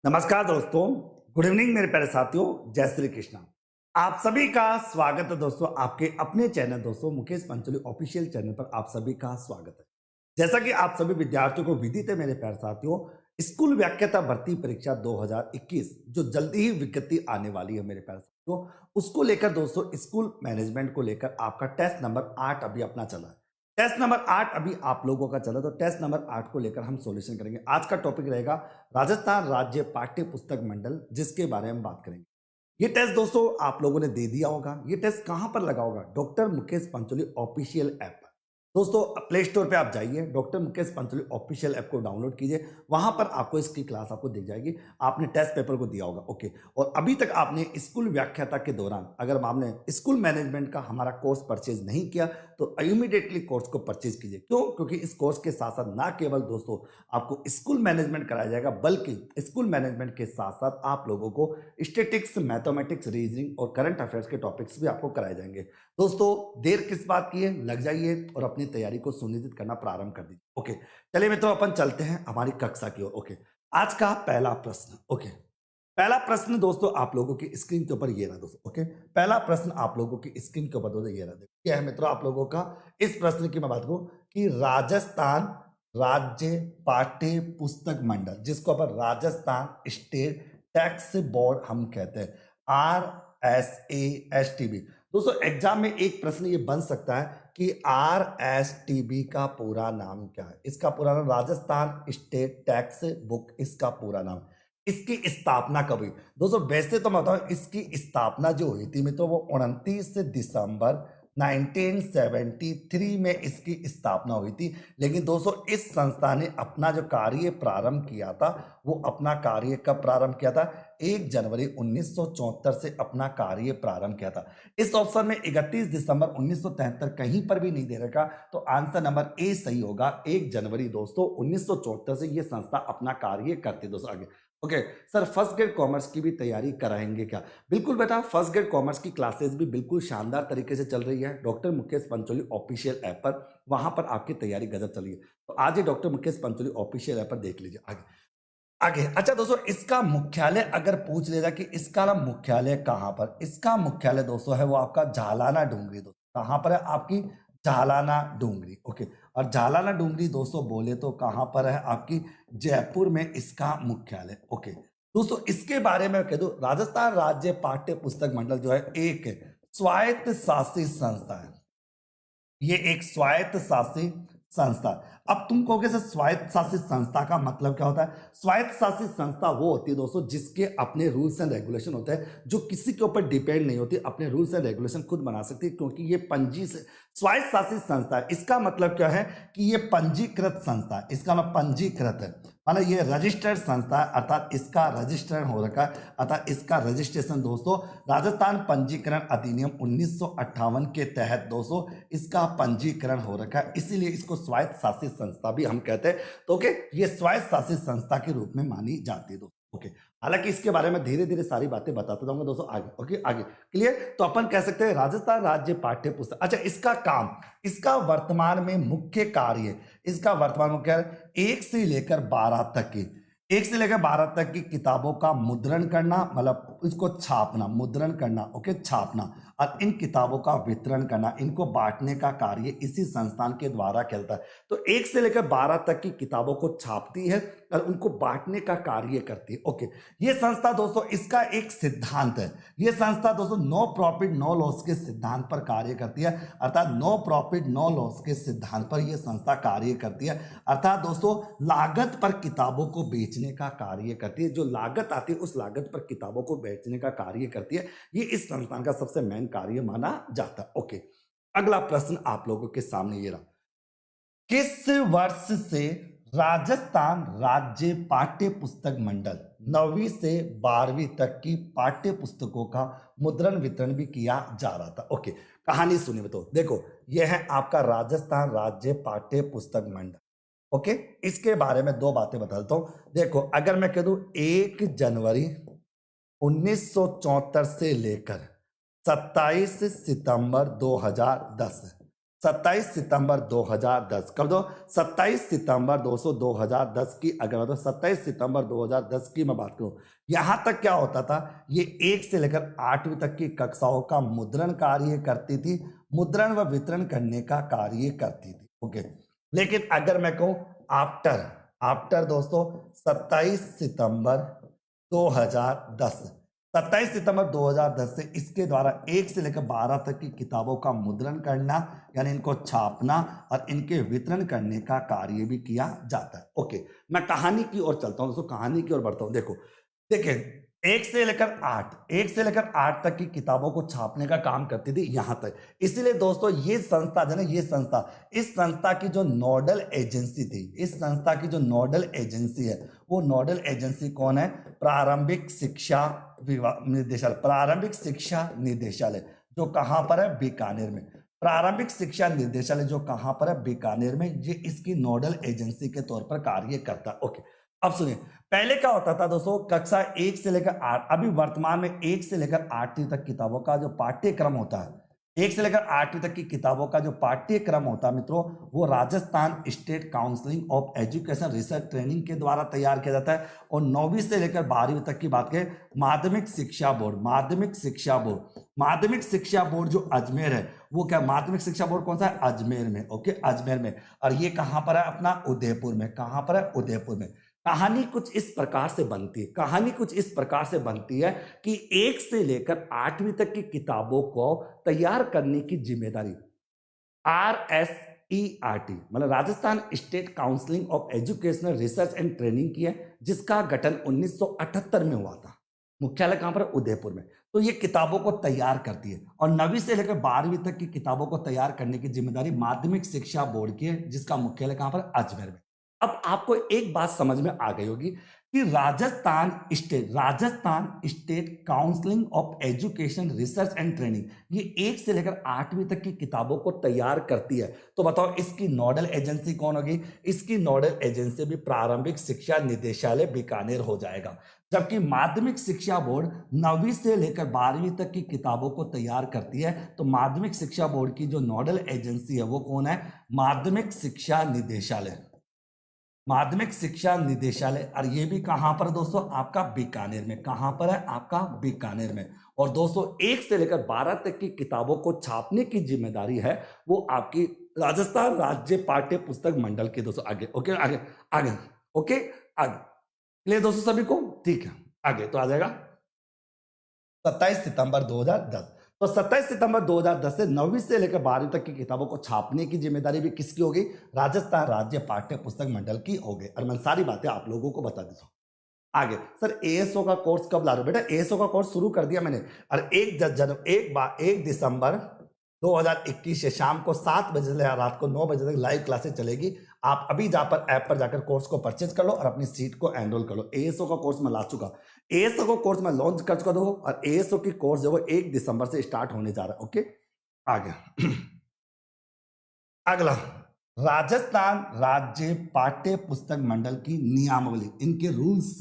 नमस्कार दोस्तों। Good evening मेरे प्यारे साथियों। जय श्री कृष्णा। आप सभी का स्वागत है दोस्तों आपके अपने चैनल दोस्तों मुकेश पंचोली ऑफिशियल चैनल पर आप सभी का स्वागत है। जैसा कि आप सभी विद्यार्थियों को विदित है मेरे प्यारे साथियों, स्कूल व्याख्याता भर्ती परीक्षा 2021 जो जल्दी ही विज्ञप्ति आने वाली है मेरे प्यारे साथियों, उसको लेकर दोस्तों स्कूल मैनेजमेंट को लेकर आपका टेस्ट नंबर 8 अभी अपना चला है। टेस्ट नंबर 8 अभी आप लोगों का चला, तो टेस्ट नंबर 8 को लेकर हम सॉल्यूशन करेंगे। आज का टॉपिक रहेगा राजस्थान राज्य पाठ्य पुस्तक मंडल, जिसके बारे में बात करेंगे। ये टेस्ट दोस्तों आप लोगों ने दे दिया होगा। ये टेस्ट कहां पर लगा होगा? Doctor Mukesh Pancholi official app पर। दोस्तों प्ले स्टोर पे आप जाइए, doctor Mukesh Pancholi official app को डाउनलोड कीजिए, वहां पर आपको इसकी क्लास आपको दिख जाएगी। आपने टेस्ट पेपर को दिया होगा, ओके। और अभी तक आपने स्कूल व्याख्याता के दौरान अगर आपने स्कूल मैनेजमेंट का हमारा कोर्स परचेज नहीं किया तो इमीडिएटली कोर्स को परचेज कीजिए। क्यों? क्योंकि इस कोर्स के साथ साथ ना केवल दोस्तों आपको स्कूल मैनेजमेंट कराया जाएगा, बल्कि स्कूल मैनेजमेंट के साथ साथ आप लोगों को स्टैटिस्टिक्स, मैथमेटिक्स, रीजनिंग और करंट अफेयर्स के टॉपिक्स भी आपको कराए जाएंगे। दोस्तों देर किस बात की है, लग जाइए और अपनी तैयारी को सुनिश्चित करना प्रारंभ कर दीजिए। ओके, चलिए मित्रों अपन चलते हैं हमारी कक्षा की ओर। ओके, आज का पहला प्रश्न। ओके, पहला प्रश्न दोस्तों आप लोगों की स्क्रीन के ऊपर ये रहा दोस्तों। ओके, पहला प्रश्न आप लोगों की स्क्रीन के ऊपर दोस्तों ये रहा। क्या है मित्रों आप लोगों का इस प्रश्न की मैं बात करूं कि राजस्थान राज्य पाठ्य पुस्तक मंडल, जिसको अपन राजस्थान स्टेट टैक्स बोर्ड हम कहते हैं, RSASTB। दोस्तों एग्जाम में एक प्रश्न ये बन सकता है कि RSTB का पूरा नाम क्या है? इसका पूरा नाम राजस्थान स्टेट टैक्स बुक, इसका पूरा नाम। इसकी स्थापना कब हुई? दोस्तों वैसे तो मैं बताऊं, इसकी स्थापना जो हुई थी मित्रों वो 29 दिसंबर 1973 में इसकी स्थापना हुई थी। लेकिन दोस्तों इस संस्था ने अपना जो कार्य प्रारंभ किया था, वो अपना कार्य कब प्रारंभ किया था? 1 जनवरी 1974 से अपना कार्य प्रारंभ किया था। इस ऑप्शन में 31 दिसंबर 1973 कहीं पर भी नहीं दे रखा, तो आंसर नंबर ए सही होगा। 1 जनवरी दोस्तों 1974 से ये संस्था अपना कार्य करती है। दोस्तों आगे okay sir, first grade commerce की भी तैयारी कराएंगे क्या? बिल्कुल बेटा, फर्स्ट ग्रेड कॉमर्स की क्लासेस भी बिल्कुल शानदार तरीके से चल रही है doctor Mukesh Pancholi official app पर। वहां पर आपकी तैयारी गजब चल रही है, तो आज ही doctor Mukesh Pancholi official app पर देख लीजिए। आगे आगे अच्छा दोस्तों, इसका मुख्यालय अगर पूछ ले जाए कि इसका ना मुख्यालय कहां पर, इसका मुख्यालय दोस्तों है वो आपका झालाना डूंगरी। दोस्तों कहां पर है आपकी? झालाना डूंगरी। ओके, और झालाना डूंगरी दोस्तों बोले तो कहां पर है आपकी? जयपुर में इसका मुख्यालय। ओके दोस्तों, इसके बारे में कह दूं, राजस्थान राज्य पाठ्य पुस्तक मंडल जो है एक स्वायत्त शासित संस्था है। ये एक स्वायत्त शासित संस्था। अब तुम कहोगे सर स्वायत्त शासित संस्था का मतलब क्या होता है? स्वायत्त शासित संस्था वो होती है दोस्तों जिसके अपने रूल्स एंड रेगुलेशन होते हैं, जो किसी के ऊपर डिपेंड नहीं होती, अपने रूल्स एंड रेगुलेशन खुद बना सकती है, क्योंकि ये पंजी से स्वायत्त शासित संस्था है। इसका मतलब क्या है कि ये पंजीकृत संस्था है। इसका मतलब पंजीकृत है, माना ये रजिस्टर्ड संस्था है, अर्थात इसका रजिस्ट्रेशन हो रखा है, अर्थात इसका रजिस्ट्रेशन दोस्तों राजस्थान पंजीकरण अधिनियम 1958 के तहत दोस्तों इसका पंजीकरण हो रखा है, इसीलिए इसको स्वायत्त शासित संस्था भी हम कहते हैं। तो ओके, ये स्वायत्त शासित संस्था के रूप में मानी जाती है दोस्तों। ओके, हालांकि इसके बारे में धीरे धीरे सारी बातें बताता जाऊंगा दोस्तों आगे। ओके आगे क्लियर? तो अपन कह सकते हैं राजस्थान राज्य पाठ्य पुस्तक। अच्छा, इसका काम, इसका वर्तमान में मुख्य कार्य, इसका वर्तमान मुख्य कार्य 1 से लेकर 12 तक की, 1 से लेकर 12 तक की किताबों का मुद्रण करना, मतलब इसको छापना, मुद्रण करना, ओके छापना, और इन किताबों का वितरण करना, इनको बांटने का कार्य इसी संस्थान के द्वारा चलता है। तो 1 से लेकर 12 तक की किताबों को छापती है और उनको बांटने का कार्य करती है। ओके, ये संस्था दोस्तों, इसका एक सिद्धांत है, ये संस्था दोस्तों नो प्रॉफिट नो लॉस के सिद्धांत पर कार्य करती है, अर्थात नो प्रॉफिट नो लॉस के सिद्धांत पर यह संस्था कार्य करती है, अर्थात दोस्तों लागत पर किताबों को बेचने का कार्य करती है। जो लागत आती है उस लागत पर किताबों को बेचने का कार्य करती है। ये इस संस्थान का सबसे मेन कार्य माना जाता है। ओके, अगला प्रश्न आप लोगों के सामने ये रहा, किस वर्ष से राजस्थान राज्य पाठ्य पुस्तक मंडल 9वीं से 12वीं तक की पाठ्य पुस्तकों का मुद्रण वितरण भी किया जा रहा था? ओके, कहानी सुनिए तो देखो, यह है आपका राजस्थान राज्य पाठ्य पुस्तक मंडल। ओके, इसके बारे में दो बातें बता देता हूं। देखो, अगर मैं कह दूं 1 जनवरी 1974 से लेकर 27 सितंबर 2010, 27 सितंबर 2010 कब दो 27 सितंबर 2010 की अगर मैं तो 27 सितंबर 2010 की मैं बात करूं, यहां तक क्या होता था, ये 1 से लेकर 8वीं तक की कक्षाओं का मुद्रण कार्य करती थी, मुद्रण व वितरण करने का कार्य करती थी। ओके, लेकिन अगर मैं कहूं आफ्टर आफ्टर दोस्तों 27 सितंबर 2010, 27 सितंबर 2010 से इसके द्वारा 1 से लेकर 12 तक की किताबों का मुद्रण करना यानी इनको छापना और इनके वितरण करने का कार्य भी किया जाता है। ओके, मैं कहानी की ओर चलता हूं दोस्तों, कहानी की ओर बढ़ता हूं। देखो देखिए, 1 से लेकर 8 तक की किताबों को छापने का काम करती थी यहां तक। इसीलिए दोस्तों ये संस्था जो है ना, ये संस्था, इस संस्था की जो नोडल एजेंसी थी, इस संस्था की जो नोडल एजेंसी है, वो नोडल एजेंसी कौन है? प्रारंभिक शिक्षा निदेशालय, प्रारंभिक शिक्षा निदेशालय, जो कहां पर है? बीकानेर में। प्रारंभिक शिक्षा निदेशालय जो कहां पर है? बीकानेर में। ये इसकी नोडल एजेंसी के तौर पर कार्य करता है। ओके, अब सुनिए, पहले क्या होता था दोस्तों, कक्षा 1 से लेकर 8, अभी वर्तमान में 1 से लेकर 8वीं तक किताबों का जो पाठ्यक्रम होता है, 1 से लेकर 8वीं तक की किताबों का जो पाठ्यक्रम होता है मित्रों, वो Rajasthan state counselling of education research training के द्वारा तैयार किया जाता है। और 9वीं से लेकर 12वीं तक की बात करें, माध्यमिक शिक्षा बोर्ड, माध्यमिक शिक्षा बोर्ड, माध्यमिक शिक्षा बोर्ड जो अजमेर है, वो क्या, माध्यमिक शिक्षा बोर्ड कौन सा है? अजमेर में। ओके, अजमेर में। और ये कहां पर है? अपना उदयपुर में। कहां पर है? उदयपुर में। कहानी कुछ इस प्रकार से बनती है, कहानी कुछ इस प्रकार से बनती है कि 1 से लेकर 8वीं तक की किताबों को तैयार करने की जिम्मेदारी RSERT मतलब Rajasthan state counselling of educational research and training की है, जिसका गठन 1978 में हुआ था। मुख्यालय कहां पर? उदयपुर में। तो ये किताबों को तैयार करती है। और 9वीं से लेकर 12वीं तक की किताबों को तैयार करने की जिम्मेदारी माध्यमिक शिक्षा बोर्ड की है, जिसका मुख्यालय कहां पर? अजमेर में। अब आपको एक बात समझ में आ गई होगी कि Rajasthan state counselling of education research and training ये 1 से लेकर 8वीं तक की किताबों को तैयार करती है। तो बताओ इसकी नोडल एजेंसी कौन होगी? इसकी नोडल एजेंसी भी प्रारंभिक शिक्षा निदेशालय बीकानेर हो जाएगा। जबकि माध्यमिक शिक्षा बोर्ड 9वीं से लेकर 12वीं तक की किताबों को तैयार करती है, तो माध्यमिक शिक्षा बोर्ड की जो नोडल एजेंसी है वो कौन है? माध्यमिक शिक्षा निदेशालय, माध्यमिक शिक्षा निदेशालय। और ये भी कहां पर दोस्तों? आपका बीकानेर में। कहां पर है? आपका बीकानेर में। और दोस्तों 1 से लेकर 12 तक की किताबों को छापने की जिम्मेदारी है वो आपकी राजस्थान राज्य पाठ्य पुस्तक मंडल के दोस्तों। आगे ओके, आगे आगे ओके, आगे क्लियर दोस्तों सभी को? ठीक है, आगे तो आ जाएगा 27 सितंबर 2010। तो 27 सितंबर 2010 से 9वीं से लेकर 12वीं तक की किताबों को छापने की जिम्मेदारी भी किसकी होगी? राजस्थान राज्य पाठ्य पुस्तक मंडल की होगी। और मैं सारी बातें आप लोगों को बता देता हूं। आगे सर, एएसओ का कोर्स कब ला रहे हो? बेटा एएसओ का कोर्स शुरू कर दिया मैंने। और 1 दिसंबर 2021 से शाम को 7 बजे से रात को 9 बजे तक लाइव क्लासेस चलेगी। आप अभी जा पर ऐप पर जाकर कोर्स को परचेज कर लो और अपनी सीट को एनरोल कर लो। एएसओ का कोर्स मैं ला चुका, एएसओ को कोर्स मैं लॉन्च कर चुका हूं। और एएसओ की कोर्स जो है 1 दिसंबर से स्टार्ट होने जा रहा है। ओके, आगे अगला, राजस्थान राज्य पाठ्य पुस्तक मंडल की नियमावली, इनके रूल्स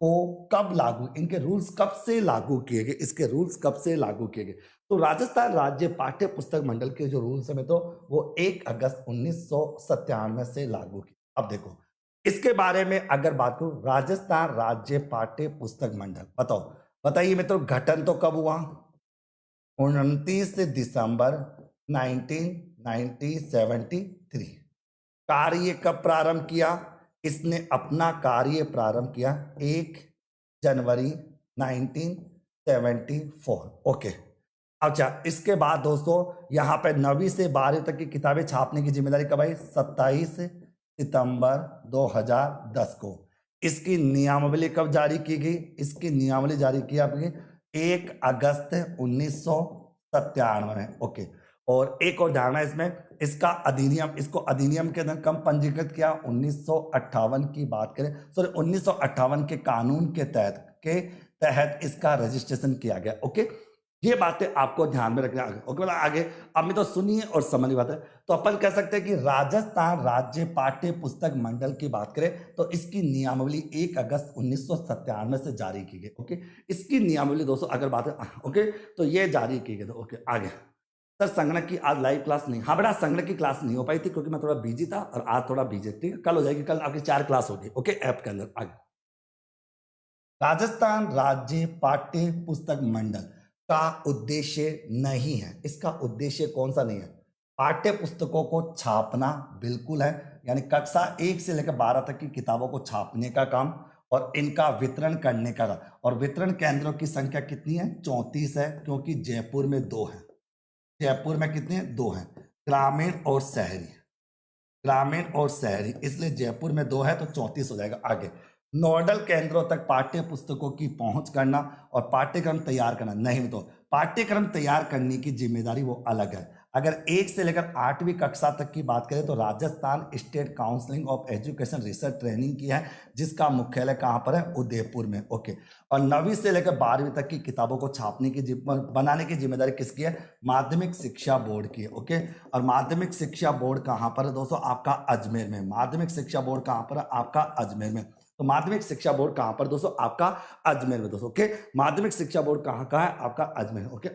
को कब लागू, इनके रूल्स कब से लागू किए गए, इसके रूल्स कब से लागू किए गए? तो राजस्थान राज्य पाठ्य पुस्तक मंडल के जो रूल्स है तो वो 1 अगस्त 1997 से लागू किए। अब देखो इसके बारे में अगर बात करूं, राजस्थान राज्य पाठ्य पुस्तक मंडल, बताओ बताइए मित्रों, गठन तो कब हुआ? 29 दिसंबर 1973। कार्य कब प्रारंभ किया? इसने अपना कार्य प्रारंभ किया 1 जनवरी 1974। ओके, अच्छा इसके बाद दोस्तों यहां पे 9वीं से 12वीं तक की किताबें छापने की जिम्मेदारी कब आई? 27 सितंबर 2010 को। इसकी नियमावली कब जारी की गई? इसकी नियमावली जारी की आपकी 1 अगस्त 1997 में। ओके, और एक और ध्यान है इसमें, इसका अधिनियम, इसको अधिनियम के अंदर कब पंजीकृत किया? 1958 की बात करें, सॉरी 1958 के कानून के तहत इसका रजिस्ट्रेशन किया गया। ओके, ये बातें आपको ध्यान में रखना। ओके, मतलब आगे अब में तो सुनिए और समझिए बात है। तो अपन कह सकते हैं कि राजस्थान राज्य पाठ्य पुस्तक मंडल की बात करें तो इसकी नियमावली 1 अगस्त 1997 से जारी की गई। ओके, इसकी नियमावली दोस्तों अगर बात है, ओके, तो ये जारी की गई। ओके, आगे सर संगणक की आज लाइव क्लास नहीं, हाँ बेटा संगणक की क्लास नहीं हो पाई थी क्योंकि मैं थोड़ा बिजी था और आज थोड़ा बिजी, ठीक है, कल हो जाएगी, कल आपकी 4 क्लास होगी, ओके, ऐप के अंदर। आगे, राजस्थान राज्य पाठ्य पुस्तक मंडल का उद्देश्य नहीं है, इसका उद्देश्य कौन सा नहीं है? पाठ्य पुस्तकों को छापना बिल्कुल है, यानी कक्षा 1 से लेकर 12 तक की किताबों को छापने का काम और इनका वितरण करने का काम। और वितरण केंद्रों की संख्या कितनी है? 34 है, क्योंकि जयपुर में 2 है। जयपुर में कितने हैं? 2 हैं, ग्रामीण और शहरी। ग्रामीण और शहरी, इसलिए जयपुर में 2 है तो 34 हो जाएगा। आगे, नोडल केंद्रों तक पाठ्य पुस्तकों की पहुंच करना और पाठ्यक्रम तैयार करना। नहीं, तो पाठ्यक्रम तैयार करने की जिम्मेदारी वो अलग है। अगर 1 से लेकर 8वीं कक्षा तक की बात करें तो Rajasthan state counselling of education research training की है, जिसका मुख्यालय कहां पर है? उदयपुर में, ओके। और 9वीं से लेकर 12वीं तक की किताबों को छापने की बनाने की जिम्मेदारी किसकी है? माध्यमिक शिक्षा बोर्ड की है, ओके। और माध्यमिक शिक्षा बोर्ड कहां पर है दोस्तों? आपका अजमेर में। माध्यमिक शिक्षा बोर्ड कहां पर है? आपका अजमेर में। तो माध्यमिक शिक्षा बोर्ड कहां पर दोस्तों? आपका अजमेर में दोस्तों, ओके। माध्यमिक शिक्षा बोर्ड कहां का है? आपका अजमेर, ओके।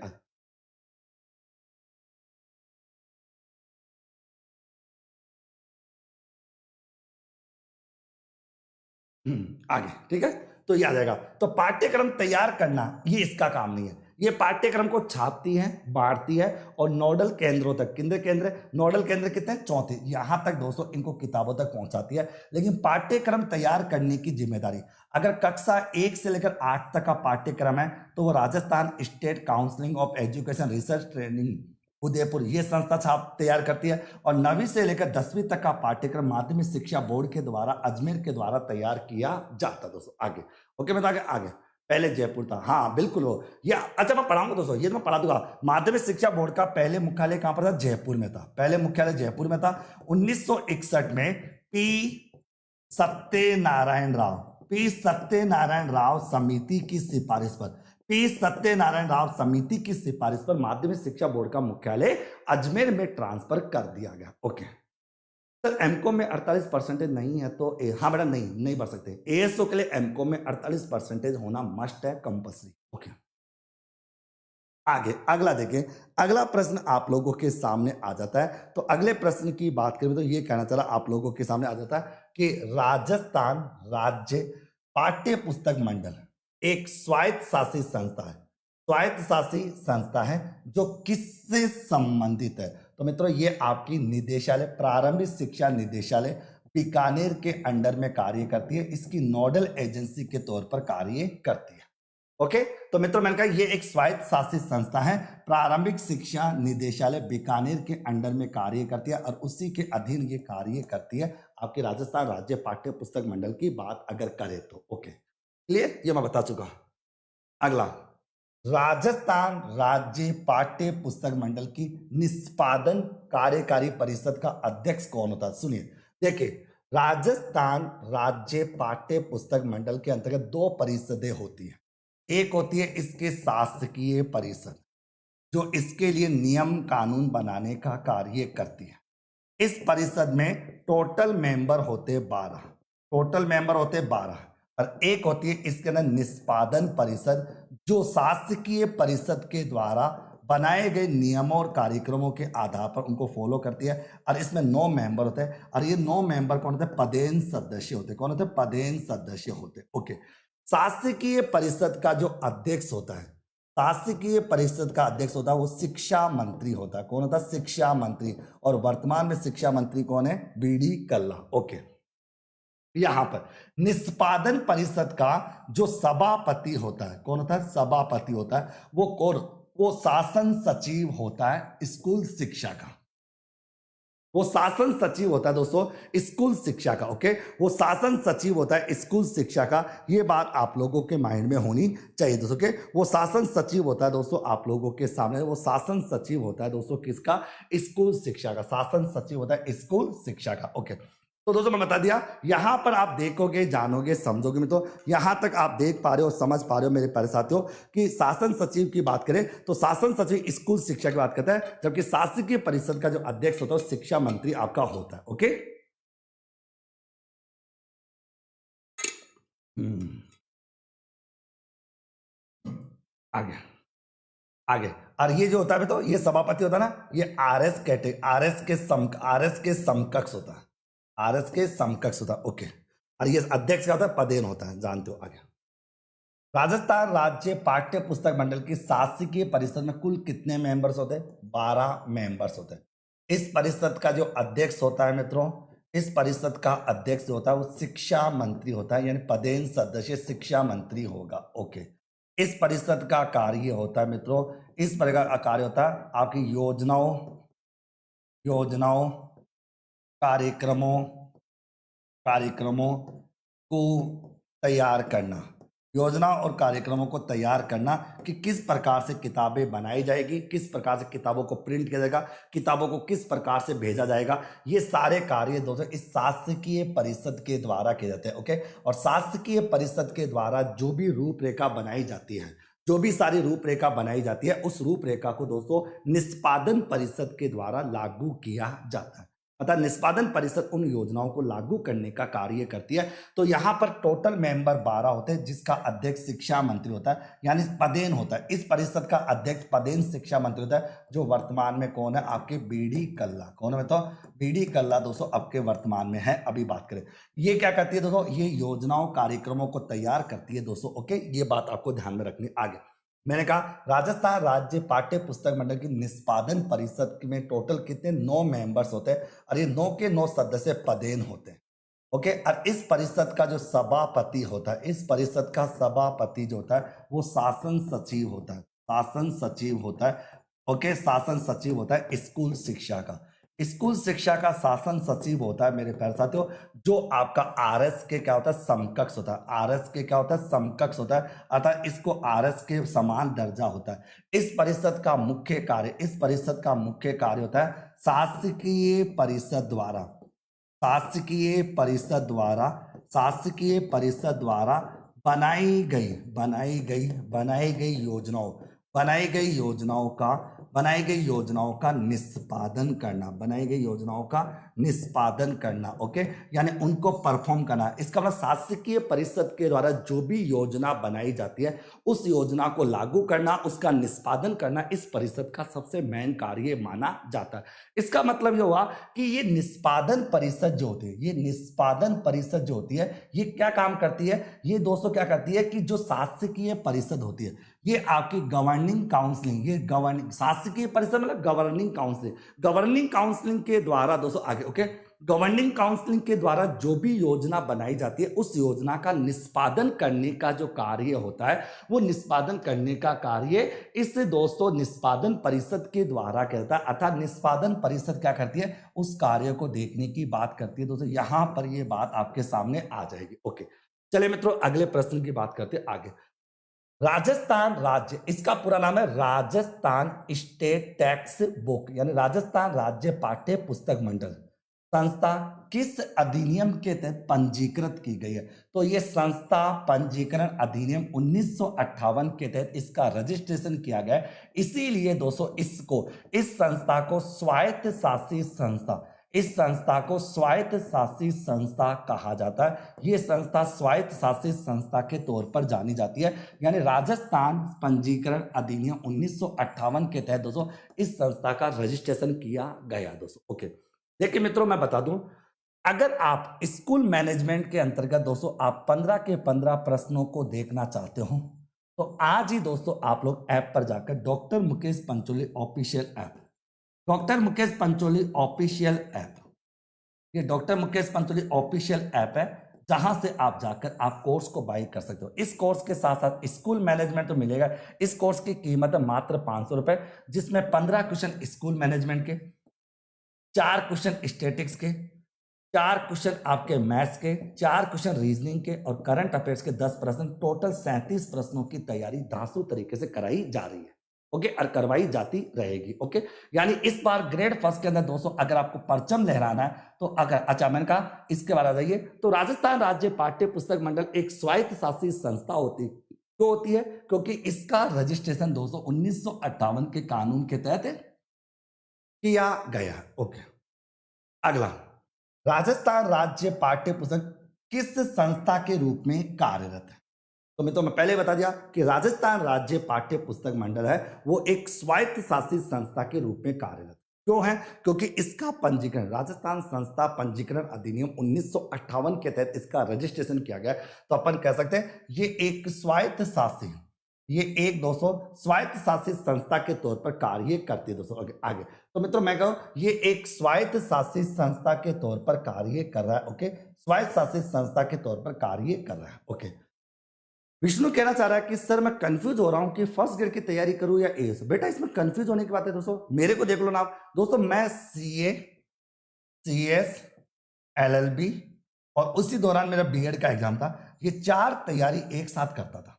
आगे, ठीक है, तो ये आ जाएगा। तो पाठ्यक्रम तैयार करना ये इसका काम नहीं है, ये पाठ्यक्रम को छापती है, बांटती है और नोडल केंद्रों तक, कितने केंद्र? नोडल केंद्र कितने? 34, यहां तक दोस्तों इनको किताबों तक पहुंचाती है। लेकिन पाठ्यक्रम तैयार करने की जिम्मेदारी, अगर कक्षा 1 से लेकर 8 तक का पाठ्यक्रम है तो वो Rajasthan state counselling of education research training Udaipur ये संस्था छाप तैयार करती है। और 9वीं से लेकर 10वीं तक का पाठ्यक्रम माध्यमिक शिक्षा बोर्ड के द्वारा अजमेर के द्वारा तैयार किया जाता है दोस्तों। आगे, ओके, मैं तो आगे आगे पहले जयपुर था, हाँ बिल्कुल वो, या अच्छा मैं पढ़ाऊंगा दोस्तों, ये तो मैं पढ़ा दूंगा। माध्यमिक शिक्षा बोर्ड का पहले मुख्यालय कहां पर था? जयपुर में था, पहले मुख्यालय जयपुर में था। 1961 में पी सत्यनारायण राव, पी सत्यनारायण राव समिति की सिफारिश पर, पी सत्यनारायण राव समिति की सिफारिश पर माध्यमिक शिक्षा बोर्ड का मुख्यालय अजमेर में ट्रांसफर कर दिया गया, ओके। सर एमकॉम में 48% नहीं है तो हाँ बेटा, नहीं बढ़ सकते। एएसओ के लिए एमकॉम में 48% होना मस्ट है, कंपल्सरी, ओके। आगे अगला देखें, अगला प्रश्न आप लोगों के सामने आ जाता है। तो अगले प्रश्न की बात करें तो ये कहना चला आप लोगों के सामने आ जाता है कि राजस्थान राज्य पाठ्य पुस्तक मंडल एक स्वायत्त शासित संस्था है, स्वायत्त शासित संस्था है जो किससे संबंधित है? तो मित्रों ये आपकी निदेशालय, प्रारंभिक शिक्षा निदेशालय बीकानेर के अंडर में कार्य करती है, इसकी नोडल एजेंसी के तौर पर कार्य करती है, ओके। तो मित्रों मैंने कहा ये एक स्वायत्त शासित संस्था है, प्रारंभिक शिक्षा निदेशालय बीकानेर के अंडर में कार्य करती है और उसी के अधीन ये कार्य करती है। आपके राजस्थान राज्य पाठ्य पुस्तक मंडल की बात अगर करें तो, ओके, क्लियर, ये मैं बता चुका। अगला, राजस्थान राज्य पाठ्य पुस्तक मंडल की निष्पादन कार्यकारी परिषद का अध्यक्ष कौन होता है? सुनिए, देखिए, राजस्थान राज्य पाठ्य पुस्तक मंडल के अंतर्गत 2 परिषदें होती है। एक होती है इसके शासकीय परिषद, जो इसके लिए नियम कानून बनाने का कार्य करती है। इस परिषद में टोटल मेंबर होते 12, टोटल मेंबर होते 12। और एक होती है इसके अंदर निष्पादन परिषद, जो शासकीय परिषद के द्वारा बनाए गए नियमों और कार्यक्रमों के आधार पर उनको फॉलो करती है। और इसमें 9 मेंबर होते हैं और ये 9 मेंबर कौन होते हैं? पदेन सदस्य होते हैं। कौन होते हैं? पदेन सदस्य होते हैं, ओके। शासकीय परिषद का जो अध्यक्ष होता है, शासकीय परिषद का अध्यक्ष होता है वो शिक्षा मंत्री होता है। कौन होता है? शिक्षा मंत्री। और वर्तमान में शिक्षा मंत्री कौन है? बीडी कल्ला, ओके। यहां पर निष्पादन परिषद का जो सभापति होता है, कौन होता है? सभापति होता है वो कौन? वो शासन सचिव होता है स्कूल शिक्षा का। वो शासन सचिव होता है दोस्तों स्कूल शिक्षा का, ओके। वो शासन सचिव होता है स्कूल शिक्षा का, ये बात आप लोगों के माइंड में होनी चाहिए दोस्तों, ओके। वो शासन सचिव होता है दोस्तों आप लोगों के सामने, वो शासन सचिव होता है दोस्तों किसका? स्कूल शिक्षा का। शासन सचिव होता है स्कूल शिक्षा का, ओके। तो दोस्तों मैं बता दिया, यहां पर आप देखोगे, जानोगे, समझोगे में, तो यहां तक आप देख पा रहे हो, समझ पा रहे हो मेरे प्यारे साथियों कि शासन सचिव की बात करें तो शासन सचिव स्कूल शिक्षा की बात करता है, जबकि शासकीय परिषद का जो अध्यक्ष होता है शिक्षा मंत्री आपका होता है, ओके। आगे आगे। और ये जो होता है तो ये सभापति होता है ना, ये आरएस के समकक्ष होता है, आरएस के समकक्ष होता है। ओके। और ये अध्यक्ष क्या होता है, पदेन होता है, जानते हो। आगे। राजस्थान राज्य पाठ्य पुस्तक मंडल की शासकीय परिषद में कुल कितने मेंबर्स होते हैं? 12 मेंबर्स होते हैं। इस परिषद का जो अध्यक्ष होता है मित्रों, इस परिषद का अध्यक्ष जो होता है वो शिक्षा मंत्री होता है, यानी पदेन सदस्य शिक्षा मंत्री होगा। ओके। इस परिषद का कार्य होता है मित्रों, इस प्रकार का कार्य होता है आपकी योजनाओं योजनाओं कार्यक्रमों कार्यक्रमों को तैयार करना, योजना और कार्यक्रमों को तैयार करना कि किस प्रकार से किताबें बनाई जाएगी, किस प्रकार से किताबों को प्रिंट किया जाएगा, किताबों को किस प्रकार से भेजा जाएगा। ये सारे कार्य दोस्तों इस शासकीय परिषद के द्वारा किए जाते हैं। ओके। और शासकीय परिषद के द्वारा जो भी रूपरेखा बनाई जाती है, जो भी सारी रूपरेखा बनाई जाती है, उस रूपरेखा को दोस्तों निष्पादन परिषद के द्वारा लागू किया जाता है। अतः निष्पादन परिषद उन योजनाओं को लागू करने का कार्य करती है। तो यहाँ पर टोटल मेंबर 12 होते हैं, जिसका अध्यक्ष शिक्षा मंत्री होता है, यानी पदेन होता है। इस परिषद का अध्यक्ष पदेन शिक्षा मंत्री होता है, जो वर्तमान में कौन है? आपके बीडी कल्ला। कौन है? तो बीडी कल्ला दोस्तों आपके वर्तमान में है। अभी बात करें, ये क्या करती है दोस्तों? ये योजनाओं कार्यक्रमों को तैयार करती है दोस्तों। ओके, ये बात आपको ध्यान में रखनी। आगे मैंने कहा राजस्थान राज्य पाठ्य पुस्तक मंडल की निष्पादन परिषद में टोटल कितने? 9 मेंबर्स होते हैं, और ये 9 के 9 सदस्य पदेन होते हैं। ओके। और इस परिषद का जो सभापति होता है, इस परिषद का सभापति जो होता है वो शासन सचिव होता है, शासन सचिव होता है। ओके, शासन सचिव होता है स्कूल शिक्षा का। स्कूल शिक्षा का शासन सचिव होता है मेरे प्यारे साथियों, जो आपका आरएस के क्या होता है? समकक्ष होता है। आरएस के क्या होता है? समकक्ष होता है, अतः इसको आरएस के समान दर्जा होता है। इस परिषद का मुख्य कार्य, इस परिषद का मुख्य कार्य होता है शासकीय परिषद द्वारा, शासकीय परिषद द्वारा, शासकीय परिषद द्वारा बनाई गई योजनाओं, बनाई गई योजनाओं का निष्पादन करना, बनाई गई योजनाओं का निष्पादन करना। ओके, यानी उनको परफॉर्म करना। इसका मतलब शासकीय परिषद के द्वारा जो भी योजना बनाई जाती है, उस योजना को लागू करना, उसका निष्पादन करना इस परिषद का सबसे मेन कार्य माना जाता है। इसका मतलब ये हुआ कि ये निष्पादन परिषद जो होती है, ये निष्पादन परिषद जो होती है, ये क्या काम करती है? ये दोस्तों क्या करती है कि जो शासकीय परिषद होती है, ये आपकी गवर्निंग काउंसलिंग, ये गवर्निंग शासकीय परिषद मतलब गवर्निंग काउंसलिंग के द्वारा दोस्तों आगे। ओके, गवर्निंग काउंसलिंग के द्वारा जो भी योजना बनाई जाती है, उस योजना का निष्पादन करने का जो कार्य होता है, वो निष्पादन करने का कार्य इस दोस्तों निष्पादन परिषद के द्वारा करता है। अर्थात निष्पादन परिषद क्या करती है? उस कार्य को देखने की बात करती है दोस्तों। यहां पर ये बात आपके सामने आ जाएगी। ओके, चलिए मित्रों अगले प्रश्न की बात करते हैं आगे। राजस्थान राज्य, इसका पूरा नाम है राजस्थान स्टेट टैक्स बुक, यानी राजस्थान राज्य पाठ्य पुस्तक मंडल संस्था किस अधिनियम के तहत पंजीकृत की गई है? तो ये संस्था पंजीकरण अधिनियम 1958 के तहत इसका रजिस्ट्रेशन किया गया है। इसीलिए दोस्तों इस संस्था को स्वायत्त शासी संस्था, इस संस्था को स्वायत्त शासी संस्था कहा जाता है। यह संस्था स्वायत्त शासी संस्था के तौर पर जानी जाती है, यानी राजस्थान पंजीकरण अधिनियम 1958 के तहत दोस्तों इस संस्था का रजिस्ट्रेशन किया गया दोस्तों। ओके, देखिए मित्रों मैं बता दूं, अगर आप स्कूल मैनेजमेंट के अंतर्गत दोस्तों आप 15 के 15 प्रश्नों को देखना चाहते हो, तो आज ही दोस्तों आप लोग ऐप पर जाकर doctor Mukesh Pancholi official app, doctor Mukesh Pancholi official app, ये doctor Mukesh Pancholi official app है, जहां से आप जाकर आप कोर्स को बाई कर सकते हो। इस कोर्स के साथ साथ स्कूल मैनेजमेंट तो मिलेगा। इस कोर्स की कीमत है मात्र 500 रुपए, जिसमें 15 क्वेश्चन स्कूल मैनेजमेंट के, 4 क्वेश्चन स्टेटिक्स के, 4 क्वेश्चन आपके मैथ्स के, 4 क्वेश्चन रीजनिंग के और करंट अफेयर्स के 10 प्रश्न, टोटल 37 प्रश्नों की तैयारी धांसू तरीके से कराई जा रही है। ओके, और करवाई जाती रहेगी। ओके, यानी इस बार ग्रेड फर्स्ट के अंदर दोस्तों अगर आपको परचम लहराना है तो अगर, अच्छा मैंने कहा इसके बाद आ जाइए, तो राजस्थान राज्य पाठ्य पुस्तक मंडल एक स्वायत्त शासी संस्था होती, क्यों होती है? क्योंकि इसका रजिस्ट्रेशन दोस्तों 1958 के कानून के तहत किया गया। ओके, अगला, राजस्थान राज्य पाठ्य पुस्तक किस संस्था के रूप में कार्यरत है? तो मित्रों मैं पहले बता दिया कि राजस्थान राज्य पाठ्य पुस्तक मंडल है वो एक स्वायत्त शासित संस्था के रूप में कार्यरत क्यों है, क्योंकि इसका पंजीकरण राजस्थान संस्था पंजीकरण अधिनियम 1958 के तहत इसका रजिस्ट्रेशन किया गया। तो अपन कह सकते हैं ये एक स्वायत्त शासी ये एक दोस्तों स्वायत्त शासित संस्था के तौर पर कार्य करती है दोस्तों। आगे आगे तो मित्रों मैं कहूं ये एक स्वायत्त शासित संस्था के तौर पर कार्य कर रहा है। ओके, स्वायत्त शासित संस्था के तौर पर कार्य कर रहा है। ओके, विष्णु कहना चाह रहा है कि सर मैं कंफ्यूज हो रहा हूं कि फर्स्ट ग्रेड की तैयारी करूं या एएस। बेटा इसमें कंफ्यूज होने की बात है दोस्तों, मेरे को देख लो ना आप दोस्तों, मैं सीए, सीएस, एलएलबी और उसी दौरान मेरा बीएड का एग्जाम था। ये चार तैयारी एक साथ करता था,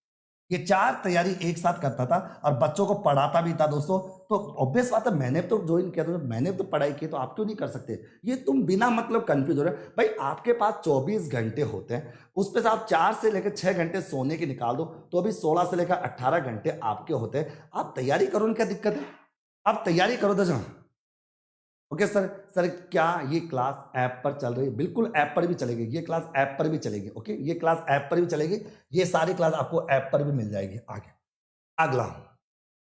ये चार तैयारी एक साथ करता था और बच्चों को पढ़ाता भी था दोस्तों। तो ऑब्वियस बात है मैंने तो ज्वाइन किया था, मैंने तो पढ़ाई की, तो आप क्यों नहीं कर सकते। ये तुम बिना मतलब कंफ्यूज हो रहे भाई, आपके पास 24 घंटे होते हैं, उस पर से आप 4 से लेकर 6 घंटे सोने के निकाल दो तो अभी 16 से लेकर 18 घंटे आपके होते हैं। आप तैयारी करो ना, क्या दिक्कत है, आप तैयारी करो तो ओके सर। सर क्या ये क्लास ऐप पर चल रही है? बिल्कुल ऐप पर भी चलेगी, ये क्लास ऐप पर भी चलेगी। ओके, ये क्लास ऐप पर भी चलेगी, ये सारी क्लास आपको ऐप पर भी मिल जाएगी। आगे अगला,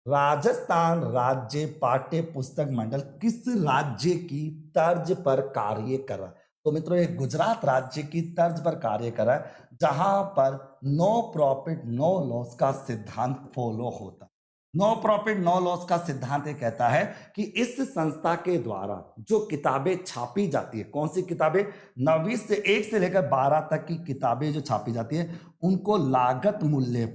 राजस्थान राज्य पाठ्य पुस्तक मंडल किस राज्य की तर्ज पर कार्य कर रहा है? तो मित्रों ये गुजरात राज्य की तर्ज पर कार्य कर रहा है, जहां पर नो प्रॉफिट नो लॉस का सिद्धांत फॉलो होता है। नो प्रॉफिट नो लॉस का सिद्धांत ये कहता है कि इस संस्था के द्वारा जो किताबें छापी जाती है, कौन सी किताबें, 9वीं से 1 से लेकर 12 तक की किताबें जो छापी जाती है उनको लागत मूल्य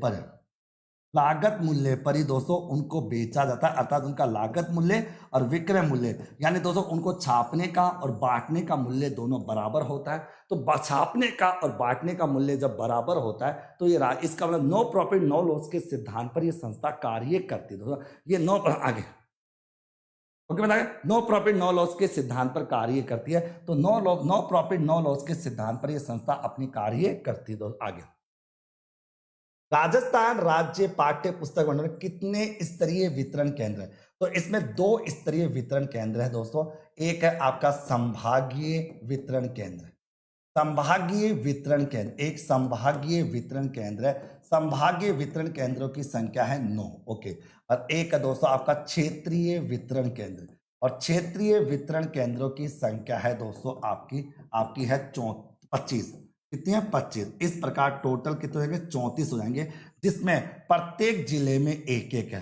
पर ही दोस्तों उनको बेचा जाता है, अर्थात उनका लागत मूल्य और विक्रय मूल्य, यानी दोस्तों उनको छापने का और बांटने का मूल्य दोनों बराबर होता है। तो छापने का और बांटने का मूल्य जब बराबर होता है तो ये इसका मतलब नो प्रॉफिट नो लॉस के सिद्धांत पर ये संस्था कार्य करती है दोस्तों। ये आगे ओके बताया, नो प्रॉफिट नो लॉस के सिद्धांत पर कार्य करती है। तो नो प्रॉफिट नो लॉस के सिद्धांत पर यह संस्था अपनी कार्य करती है दोस्तों। आगे, राजस्थान राज्य पाठ्य पुस्तक मंडल में कितने स्तरीय वितरण केंद्र है? तो इसमें 2 स्तरीय वितरण केंद्र है दोस्तों। एक है आपका संभागीय वितरण केंद्र, संभागीय वितरण केंद्र, एक संभागीय वितरण केंद्र है। संभागीय वितरण केंद्रों की संख्या है 9। ओके, और एक है दोस्तों आपका क्षेत्रीय वितरण केंद्र, और क्षेत्रीय वितरण केंद्रों की संख्या है दोस्तों आपकी है 25। कितनी है? 25। इस प्रकार टोटल कितने हो जाएंगे? 34 हो जाएंगे, जिसमें प्रत्येक जिले में एक एक है,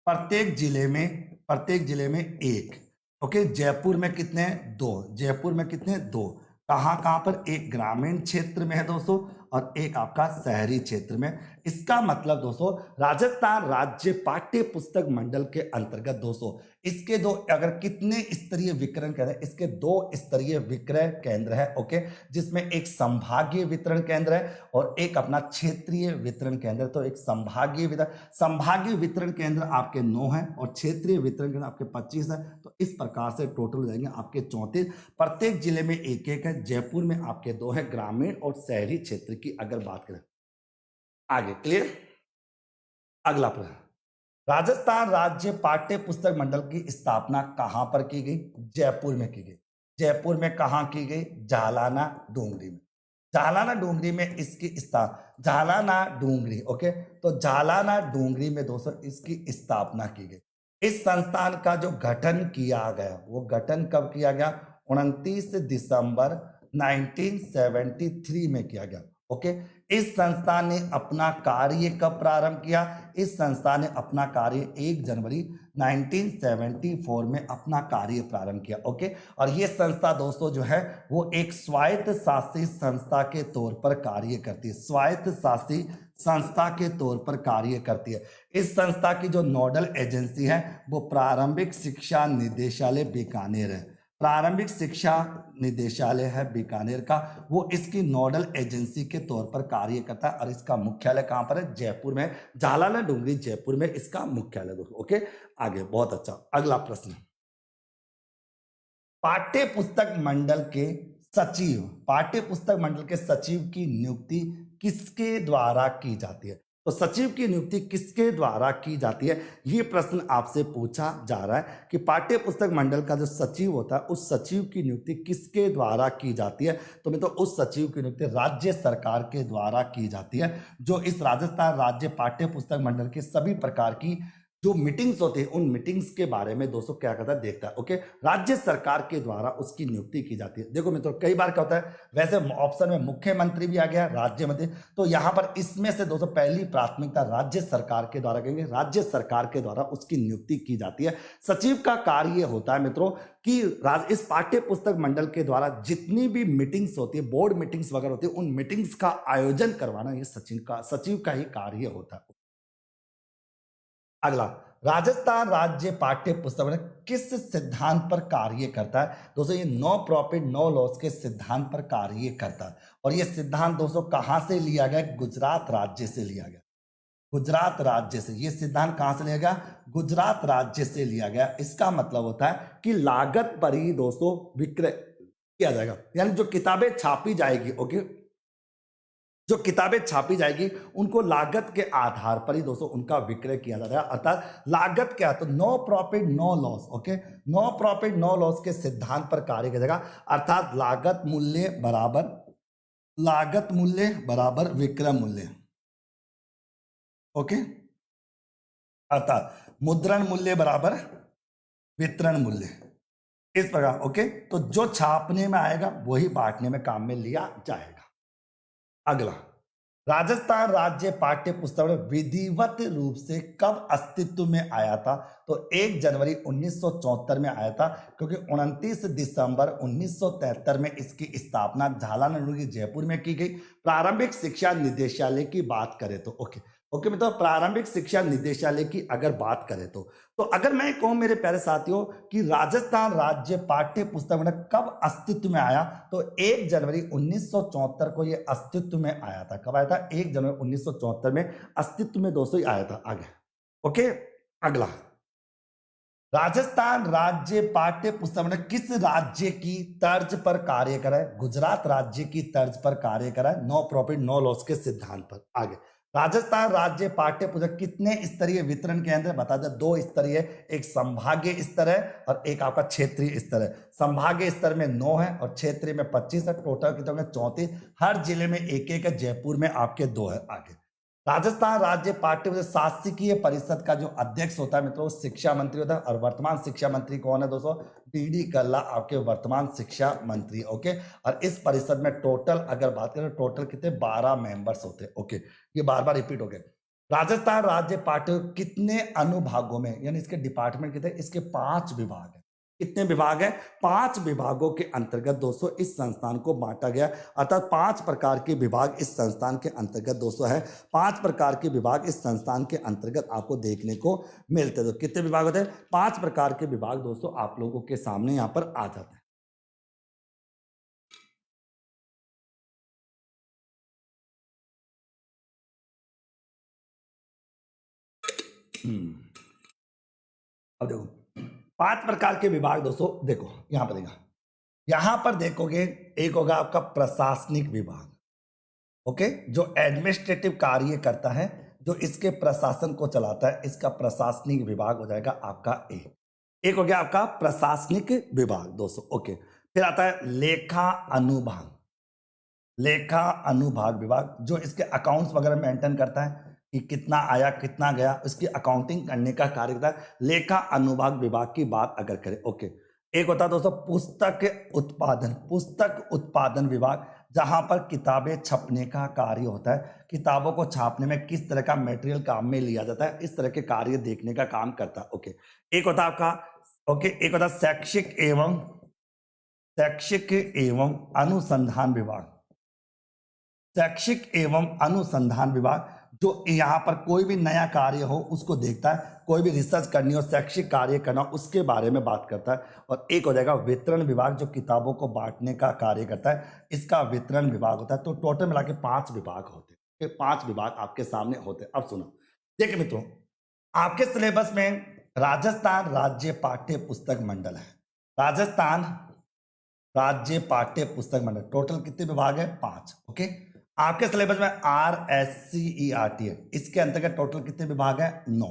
प्रत्येक जिले में एक। ओके, जयपुर में कितने हैं? 2। जयपुर में कितने हैं? 2। कहां पर? एक ग्रामीण क्षेत्र में है दोस्तों और एक आपका शहरी क्षेत्र में। इसका मतलब दोस्तों राजस्थान राज्य पाठ्य पुस्तक मंडल के अंतर्गत दोस्तों इसके दो, अगर कितने स्तरीय वितरण केंद्र है? इसके 2 स्तरीय विक्रय केंद्र है। ओके, जिसमें एक संभागीय वितरण केंद्र है और एक अपना क्षेत्रीय वितरण केंद्र। तो एक संभागीय वितरण केंद्र आपके 9 है और क्षेत्रीय वितरण केंद्र आपके 25 है। तो इस प्रकार से टोटल हो जाएंगे आपके 34। प्रत्येक जिले में एक एक है, जयपुर में आपके 2 है, ग्रामीण और शहरी क्षेत्र की अगर बात करें। आगे क्लियर? अगला प्रश्न, राजस्थान राज्य पाठ्य पुस्तक मंडल की स्थापना कहां पर की गई? जयपुर में की गई। जयपुर में कहां की गई? जालाना डूंगरी में। जालाना डूंगरी में इसकी जालाना डूंगरी। ओके, तो जालाना डूंगरी में दोस्तों इसकी स्थापना की गई। इस संस्थान का जो गठन किया गया वो गठन कब किया गया? 29 दिसंबर 1973 में किया गया। ओके, इस संस्था ने अपना कार्य कब प्रारंभ किया? इस संस्था ने अपना कार्य 1 जनवरी 1974 में अपना कार्य प्रारंभ किया। ओके, और ये संस्था दोस्तों जो है वो एक स्वायत्त शासी संस्था के तौर पर कार्य करती है, स्वायत्त शासी संस्था के तौर पर कार्य करती है। इस संस्था की जो नोडल एजेंसी है वो प्रारंभिक शिक्षा निदेशालय बीकानेर है, प्रारंभिक शिक्षा निदेशालय है बीकानेर का, वो इसकी नोडल एजेंसी के तौर पर कार्य करता है और इसका मुख्यालय कहां पर है? जयपुर में, जालाना डूंगरी जयपुर में इसका मुख्यालय दोस्तों। ओके, आगे बहुत अच्छा। अगला प्रश्न, पाठ्य पुस्तक मंडल के सचिव, पाठ्य पुस्तक मंडल के सचिव की नियुक्ति किसके द्वारा की जाती है? तो सचिव की नियुक्ति किसके द्वारा की जाती है, ये प्रश्न आपसे पूछा जा रहा है कि पाठ्य पुस्तक मंडल का जो सचिव होता है उस सचिव की नियुक्ति किसके द्वारा की जाती है। तो मित्रों उस सचिव की नियुक्ति राज्य सरकार के द्वारा की जाती है, जो इस राजस्थान राज्य पाठ्य पुस्तक मंडल के सभी प्रकार की जो मीटिंग्स होते हैं उन मीटिंग्स के बारे में दोस्तों क्या करता है, देखता है। ओके, राज्य सरकार के द्वारा उसकी नियुक्ति की जाती है। देखो मित्रों कई बार क्या होता है, वैसे ऑप्शन में मुख्यमंत्री भी आ गया, राज्य मंत्री, तो यहां पर इसमें से दोस्तों पहली प्राथमिकता राज्य सरकार के द्वारा कहेंगे, राज्य सरकार के द्वारा उसकी नियुक्ति की जाती है। सचिव का कार्य होता है मित्रों कि इस पाठ्य पुस्तक मंडल के द्वारा जितनी भी मीटिंग्स होती है, बोर्ड मीटिंग्स वगैरह होती है, उन मीटिंग्स का आयोजन करवाना ये सचिव का ही कार्य होता है। अगला, राजस्थान राज्य पाठ्य पुस्तक मंडल किस सिद्धांत पर कार्य करता है। दोस्तों ये नो प्रॉफिट नो लॉस के सिद्धांत पर कार्य करता है, और ये सिद्धांत दोस्तों कहां से लिया गया, गुजरात राज्य से लिया गया। गुजरात राज्य से ये सिद्धांत कहां से लिया गया, गुजरात राज्य से लिया गया। इसका मतलब होता है कि लागत पर ही दोस्तों विक्रय किया जाएगा, यानी जो किताबें छापी जाएगी, ओके, जो किताबें छापी जाएगी उनको लागत के आधार पर ही दोस्तों उनका विक्रय किया जाता है। अर्थात लागत क्या है, तो no profit no loss. Okay, no profit no loss के सिद्धांत पर कार्य किया जाएगा, अर्थात लागत मूल्य बराबर विक्रय मूल्य। ओके, अर्थात मुद्रण मूल्य बराबर वितरण मूल्य, इस प्रकार। ओके, तो जो छापने में आएगा वही बांटने में काम में लिया जाएगा। अगला, राजस्थान राज्य पाठ्य पुस्तक विधिवत रूप से कब अस्तित्व में आया था। तो 1 जनवरी 1974 में आया था, क्योंकि 29 दिसंबर 1973 में इसकी स्थापना झालानगर की जयपुर में की गई। प्रारंभिक शिक्षा निदेशालय की बात करें तो ओके मतलब प्रारंभिक शिक्षा निदेशालय की अगर बात करें तो अगर मैं कहूं मेरे प्यारे साथियों कि राजस्थान राज्य पाठ्य पुस्तक मंडल कब अस्तित्व में आया, तो 1 जनवरी 1974 को यह अस्तित्व में आया था। कब आया था, 1 जनवरी 1974 में अस्तित्व में दोस्तों आया था। आगे ओके, अगला, राजस्थान राज्य पाठ्य पुस्तक मंडल किस राज्य की तर्ज पर कार्य करा है, गुजरात राज्य की तर्ज पर कार्य करा है, नो प्रॉफिट नो लॉस के सिद्धांत पर। आगे, राजस्थान राज्य पाठ्य पुस्तक कितने स्तरीय वितरण के अंदर, बता दें 2 स्तरीय, एक संभागीय स्तर है और एक आपका क्षेत्रीय स्तर है। संभागीय स्तर में 9 है और क्षेत्रीय में 25 है, टोटल कितने होंगे 34। हर जिले में एक एक है, जयपुर में आपके 2 है। आगे, राजस्थान राज्य पाठ्य पुस्तक शासकीय परिषद का जो अध्यक्ष होता है मित्रों शिक्षा मंत्री होता है, और वर्तमान शिक्षा मंत्री कौन है दोस्तों, डी कल्ला आपके वर्तमान शिक्षा मंत्री। ओके, और इस परिषद में टोटल अगर बात करें टोटल कितने 12 मेंबर्स होते हैं। ओके, ये बार बार रिपीट हो गए। राजस्थान राज्य पाठ्य कितने अनुभागों में, यानी इसके डिपार्टमेंट कितने, इसके 5 विभाग है। कितने विभाग है, 5 विभागों के अंतर्गत दोस्तों इस संस्थान को बांटा गया, अर्थात 5 प्रकार के विभाग इस संस्थान के अंतर्गत दोस्तों है। 5 प्रकार के विभाग इस संस्थान के अंतर्गत आपको देखने को मिलते हैं। तो कितने विभाग होते हैं, 5 प्रकार के विभाग दोस्तों आप लोगों के सामने यहां पर आ जाते हैं। अब देखो 5 प्रकार के विभाग दोस्तों, देखो यहां पर देखा, यहां पर देखोगे एक होगा आपका प्रशासनिक विभाग। ओके, जो एडमिनिस्ट्रेटिव कार्य करता है, जो इसके प्रशासन को चलाता है, इसका प्रशासनिक विभाग हो जाएगा आपका एक हो गया आपका प्रशासनिक विभाग दोस्तों। ओके, फिर आता है लेखा अनुभाग। लेखा अनुभाग विभाग जो इसके अकाउंट्स वगैरह मेंटेन करता है कि कितना आया कितना गया, इसकी अकाउंटिंग करने का कार्य करता है। लेखा अनुभाग विभाग की बात अगर करें, ओके, एक होता है दोस्तों पुस्तक उत्पादन विभाग, जहां पर किताबें छपने का कार्य होता है। किताबों को छापने में किस तरह का मटेरियल काम में लिया जाता है, इस तरह के कार्य देखने का काम करता है। ओके, एक होता है आपका एक होता है शैक्षिक एवं अनुसंधान विभाग। शैक्षिक एवं अनुसंधान विभाग जो यहाँ पर कोई भी नया कार्य हो उसको देखता है, कोई भी रिसर्च करनी हो, शैक्षिक कार्य करना उसके बारे में बात करता है। और एक हो जाएगा वितरण विभाग जो किताबों को बांटने का कार्य करता है, इसका वितरण विभाग होता है। तो टोटल मिला के 5 विभाग होते हैं, 5 विभाग आपके सामने होते हैं। अब सुनो, देखिए मित्रों, आपके सिलेबस में राजस्थान राज्य पाठ्य पुस्तक मंडल है। राजस्थान राज्य पाठ्य पुस्तक मंडल टोटल कितने विभाग है, 5। ओके, आपके सिलेबस में RSCERT है, इसके अंतर्गत टोटल कितने विभाग हैं? 9।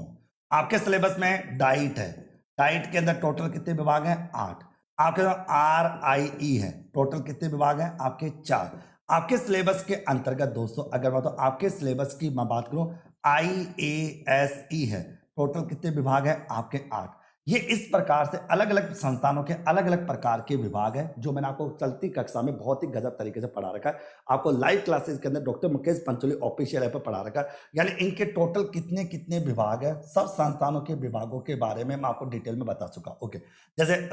आपके सिलेबस में डाइट है, डाइट के अंदर टोटल कितने विभाग हैं? 8। आपके RIE है, टोटल कितने विभाग हैं? आपके 4। आपके सिलेबस के अंतर्गत दोस्तों अगर मैं तो आपके सिलेबस की मैं बात करूं IASE है, टोटल कितने विभाग हैं? आपके 8। ये इस प्रकार से अलग अलग संस्थानों के अलग अलग प्रकार के विभाग हैं जो मैंने आपको चलती कक्षा में बहुत ही गजब तरीके से पढ़ा रखा है। आपको लाइव क्लासेस के अंदर doctor Mukesh Pancholi official app पर पढ़ा रखा है, यानी इनके टोटल कितने कितने विभाग है, सब संस्थानों के विभागों के बारे में मैं आपको डिटेल में बता चुका। ओके, जैसे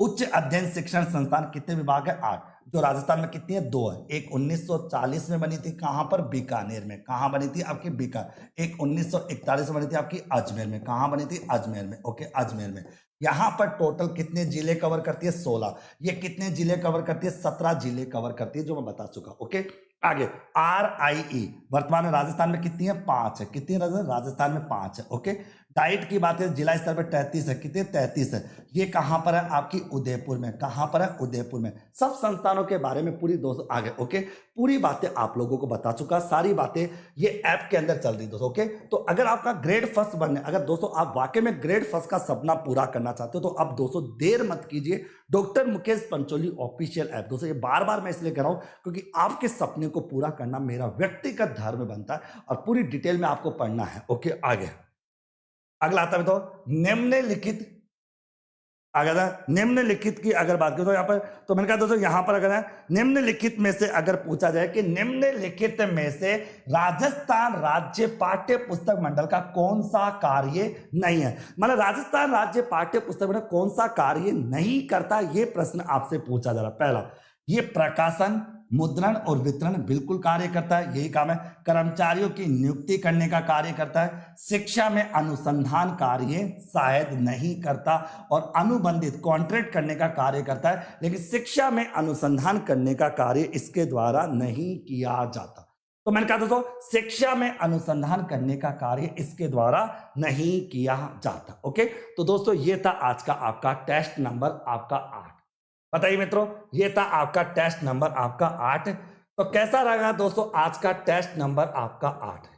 उच्च अध्ययन शिक्षण संस्थान कितने विभाग है? 8। जो राजस्थान में कितनी है? 2 है। एक 1940 में बनी थी, कहां पर? बीकानेर में। कहां बनी थी? आपकी बीकानेर। एक 1941 में बनी थी आपकी अजमेर में। कहां बनी थी? अजमेर में। ओके, अजमेर में। यहां पर टोटल कितने जिले कवर करती है? 16। ये कितने जिले कवर करती है? 17 जिले कवर करती है, जो मैं बता चुका। ओके, आगे RIE वर्तमान में राजस्थान में कितनी है? 5 है। कितनी राजस्थान में? 5 है। ओके, डाइट की बात है जिला स्तर पर 33 है। कितने? 33 है। ये कहां पर है? आपकी उदयपुर में। कहां पर है? उदयपुर में। सब संस्थानों के बारे में पूरी दोस्तों आगे ओके पूरी बातें आप लोगों को बता चुका, सारी बातें ये ऐप के अंदर चल रही दोस्तों। ओके, तो अगर आपका ग्रेड फर्स्ट बनने, अगर दोस्तों आप वाकई में ग्रेड फर्स्ट का सपना पूरा करना चाहते हो तो अब दोस्तों देर मत कीजिए। Doctor Mukesh Pancholi official app दोस्तों, ये बार बार मैं इसलिए कह रहा हूं क्योंकि आपके सपने को पूरा करना मेरा व्यक्तिगत धर्म बनता है और पूरी डिटेल में आपको पढ़ना है। ओके, आगे अगला आता है तो निम्नलिखित, अगर निम्नलिखित की अगर बात करें तो यहाँ पर, तो मैंने कहा दोस्तों यहाँ पर अगर है निम्नलिखित में से अगर पूछा जाए कि निम्नलिखित में से राजस्थान राज्य पाठ्य पुस्तक मंडल का कौन सा कार्य नहीं है, मतलब राजस्थान राज्य पाठ्य पुस्तक मंडल कौन सा कार्य नहीं करता, ये प्रश्न आपसे पूछा जा रहा है। पहला, ये प्रकाशन, मुद्रण और वितरण बिल्कुल कार्य करता है, यही काम है। कर्मचारियों की नियुक्ति करने का कार्य करता है। शिक्षा में अनुसंधान कार्य शायद नहीं करता और अनुबंधित कॉन्ट्रैक्ट करने का कार्य करता है, लेकिन शिक्षा में अनुसंधान करने का कार्य इसके द्वारा नहीं किया जाता। तो मैंने कहा दोस्तों शिक्षा में अनुसंधान करने का कार्य इसके द्वारा नहीं किया जाता। ओके, तो दोस्तों ये था आज का आपका टेस्ट नंबर आपका 8। बताइए मित्रों, ये था आपका टेस्ट नंबर आपका 8। तो कैसा रहा दोस्तों आज का टेस्ट नंबर आपका 8 है।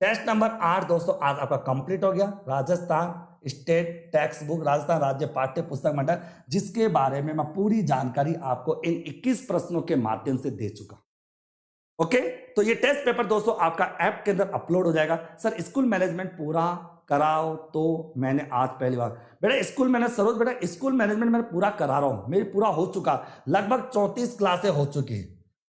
टेस्ट नंबर 8 दोस्तों आज आपका कंप्लीट हो गया। Rajasthan state text book, Rajasthan राज्य पाठ्य पुस्तक मंडल, जिसके बारे में मैं पूरी जानकारी आपको इन 21 प्रश्नों के माध्यम से दे चुका। ओके, तो ये टेस्ट पेपर दोस्तों आपका ऐप के अंदर अपलोड हो जाएगा। सर स्कूल मैनेजमेंट पूरा कराओ, तो मैंने आज पहली बार बेटा स्कूल मैंने सरोज बेटा स्कूल मैनेजमेंट मैंने पूरा करा रहा हूं, मेरी पूरा हो चुका, लगभग 34 क्लासें हो चुकी है।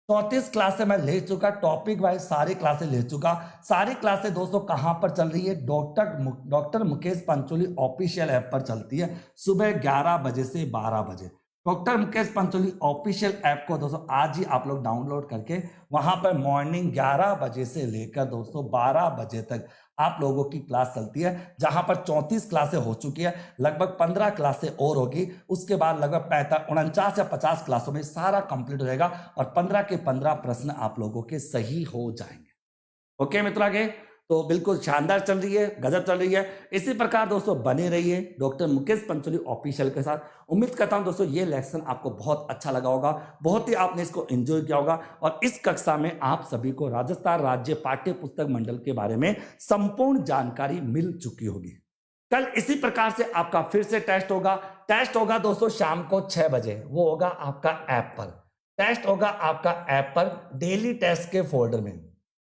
34 क्लासें मैं ले चुका, टॉपिक वाइज सारी क्लासें ले चुका। सारी क्लासें दोस्तों कहां पर चल रही है? Doctor Mukesh Pancholi official app पर चलती है, सुबह 11 बजे से 12 बजे। Doctor Mukesh Pancholi official app को दोस्तों आज ही आप लोग डाउनलोड करके वहां पर मॉर्निंग 11 बजे से लेकर दोस्तों 12 बजे तक आप लोगों की क्लास चलती है, जहां पर 34 क्लासें हो चुकी है, लगभग 15 क्लासें और होगी। उसके बाद लगभग 49 या 50 क्लासों में सारा कंप्लीट हो जाएगा और 15 के 15 प्रश्न आप लोगों के सही हो जाएंगे। ओके मित्रों, आगे तो बिल्कुल शानदार चल रही है, गजब चल रही है। इसी प्रकार दोस्तों बने रहिए डॉक्टर मुकेश पंचोली ऑफिशियल के साथ। उम्मीद करता हूं दोस्तों ये लेक्शन आपको बहुत अच्छा लगा होगा, बहुत ही आपने इसको एंजॉय किया होगा और इस कक्षा में आप सभी को राजस्थान राज्य पाठ्य पुस्तक मंडल के बारे में संपूर्ण जानकारी मिल चुकी होगी। कल इसी प्रकार से आपका फिर से टेस्ट होगा दोस्तों शाम को 6 बजे, वो होगा आपका ऐप पर। टेस्ट होगा आपका ऐप पर डेली टेस्ट के फोल्डर में।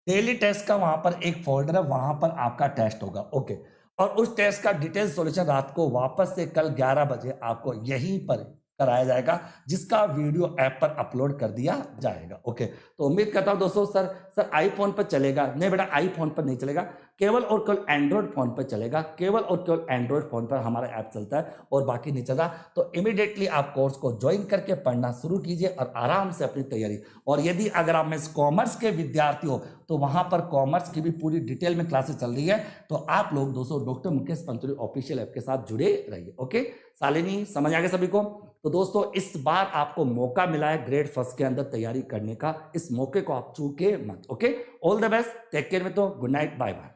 डेली टेस्ट का वहां पर एक फोल्डर है, वहां पर आपका टेस्ट होगा। ओके, और उस टेस्ट का डिटेल सॉल्यूशन रात को वापस से कल 11 बजे आपको यहीं पर कराया जाएगा, जिसका वीडियो ऐप पर अपलोड कर दिया जाएगा। ओके, तो उम्मीद करता हूं दोस्तों सर आईफोन पर चलेगा? नहीं बेटा, आईफोन पर नहीं चलेगा, केवल और केवल एंड्रॉइड फोन पर चलेगा। केवल और केवल एंड्रॉइड फोन पर हमारा ऐप चलता है और बाकी नहीं चल रहा। तो इमीडिएटली आप कोर्स को ज्वाइन करके पढ़ना शुरू कीजिए और आराम से अपनी तैयारी। और यदि अगर आप में कॉमर्स के विद्यार्थी हो तो वहां पर कॉमर्स की भी पूरी डिटेल में क्लासेस चल रही है, तो आप लोग दोस्तों doctor Mukesh Pancholi official app के साथ जुड़े रहिए। ओके, शालिनी समझ आ गया सभी को? तो दोस्तों इस बार आपको मौका मिला है ग्रेड फर्स्ट के अंदर तैयारी करने का, इस मौके को आप चूके मत। Okay, all the best, take care में, तो गुड नाइट, बाय बाय।